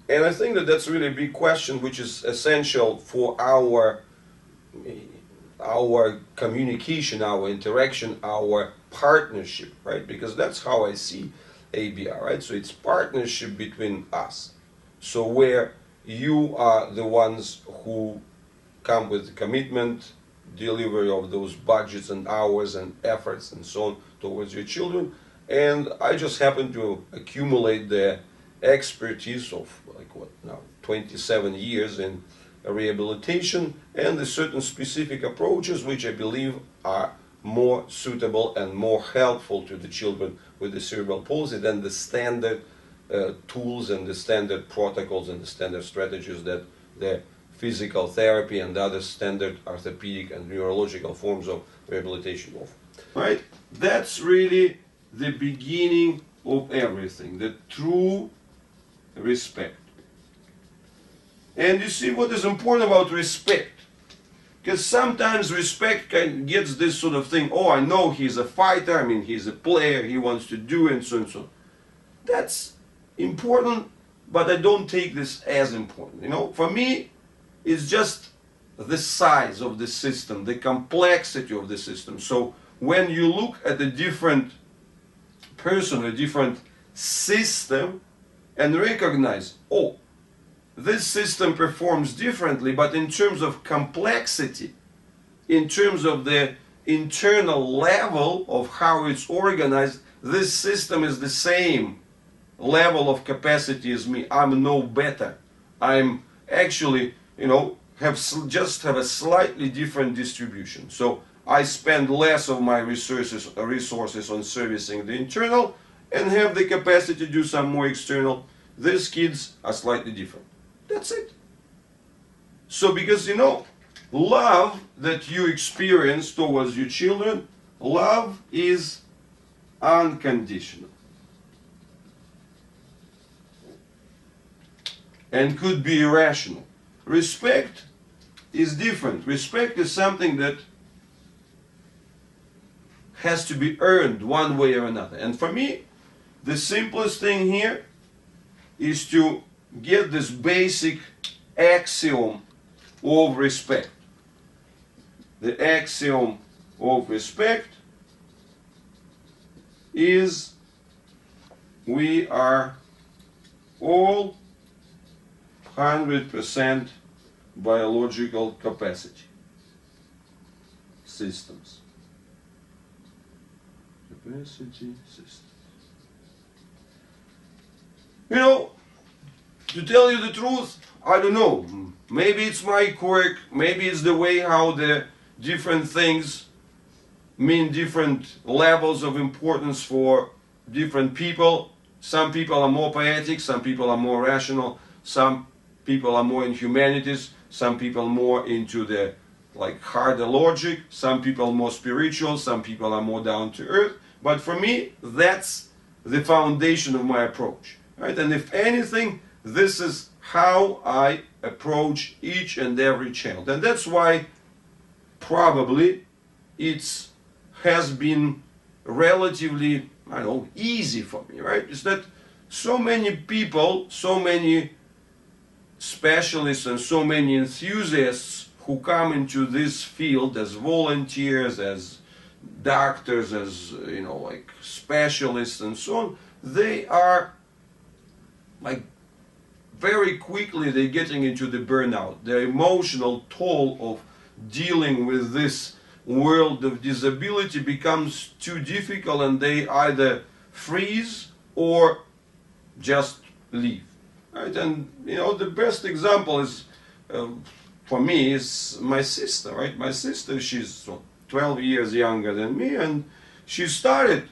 And I think that that's really a big question, which is essential for our communication, our interaction, our partnership, right? Because that's how I see ABR, right? So it's partnership between us. So where you are the ones who come with the commitment, delivery of those budgets and hours and efforts and so on towards your children, and I just happen to accumulate the expertise of, like, what now, 27 years in rehabilitation and the certain specific approaches which I believe are more suitable and more helpful to the children with the cerebral palsy than the standard tools and the standard protocols and the standard strategies that the physical therapy and other standard orthopedic and neurological forms of rehabilitation offer. Right? That's really the beginning of everything, the true respect. And you see what is important about respect, because sometimes respect gets this sort of thing, oh, I know he's a fighter, I mean, he's a player, he wants to do and so and so. That's important, but I don't take this as important. You know, for me, it's just the size of the system, the complexity of the system. So when you look at a different person, a different system, and recognize, oh, this system performs differently, but in terms of complexity, in terms of the internal level of how it's organized, this system is the same level of capacity as me. I'm no better. I'm actually, you know, just have a slightly different distribution. So I spend less of my resources on servicing the internal and have the capacity to do some more external. These kids are slightly different. That's it. So because, you know, love that you experience towards your children, love is unconditional. And could be irrational. Respect is different. Respect is something that has to be earned one way or another. And for me, the simplest thing here is to get this basic axiom of respect. The axiom of respect is we are all 100% biological capacity systems. Capacity systems. You know, to tell you the truth, I don't know. Maybe it's my quirk, maybe it's the way how the different things mean different levels of importance for different people. Some people are more poetic, some people are more rational, some people are more in humanities, some people more into the like harder logic, some people more spiritual, some people are more down to earth. But for me, that's the foundation of my approach. Right? And if anything, this is how I approach each and every child. And that's why probably it has been relatively, I don't know, easy for me, right? It's that so many people, so many specialists and so many enthusiasts who come into this field as volunteers, as doctors, as, you know, like specialists and so on, they are like very quickly they're getting into the burnout. The emotional toll of dealing with this world of disability becomes too difficult, and they either freeze or just leave. Right? And you know, the best example is for me is my sister. Right? My sister, she's 12 years younger than me, and she started,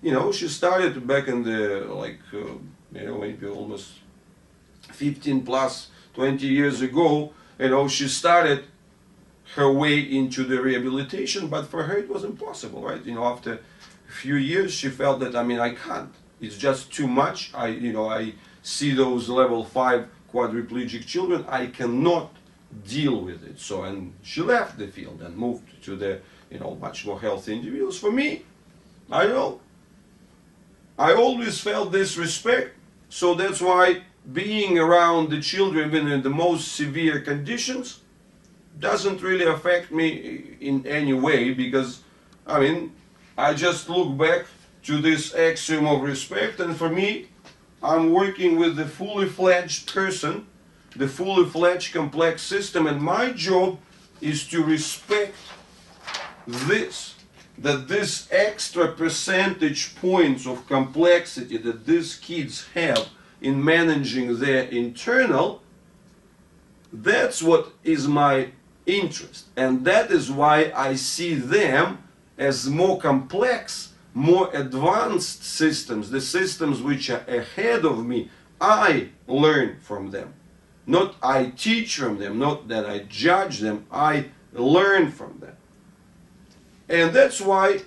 you know, she started back in the like you know, maybe almost 15 plus 20 years ago. You know, she started her way into the rehabilitation, but for her it was impossible, right? You know, after a few years she felt that, I mean, I can't, it's just too much. I see those level 5 quadriplegic children, I cannot deal with it. So, and she left the field and moved to the, you know, much more healthy individuals. For me, I don't know, I always felt this respect, so that's why being around the children even in the most severe conditions doesn't really affect me in any way, because, I mean, I just look back to this axiom of respect, and for me, I'm working with the fully fledged person, the fully fledged complex system, and my job is to respect this, that this extra percentage points of complexity that these kids have in managing their internal, that's what is my interest. And that is why I see them as more complex, more advanced systems, the systems which are ahead of me. I learn from them. Not I teach from them, not that I judge them, I learn from them. And that's why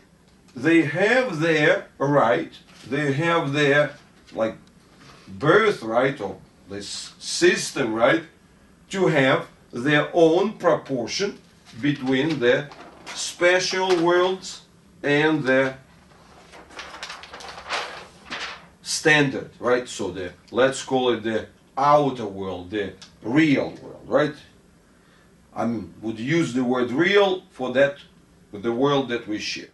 they have their right, they have their like birthright, or this system right, to have their own proportion between the special worlds and the standard, right? So the, let's call it the outer world, the real world, right? I would use the word real for that, the world that we share.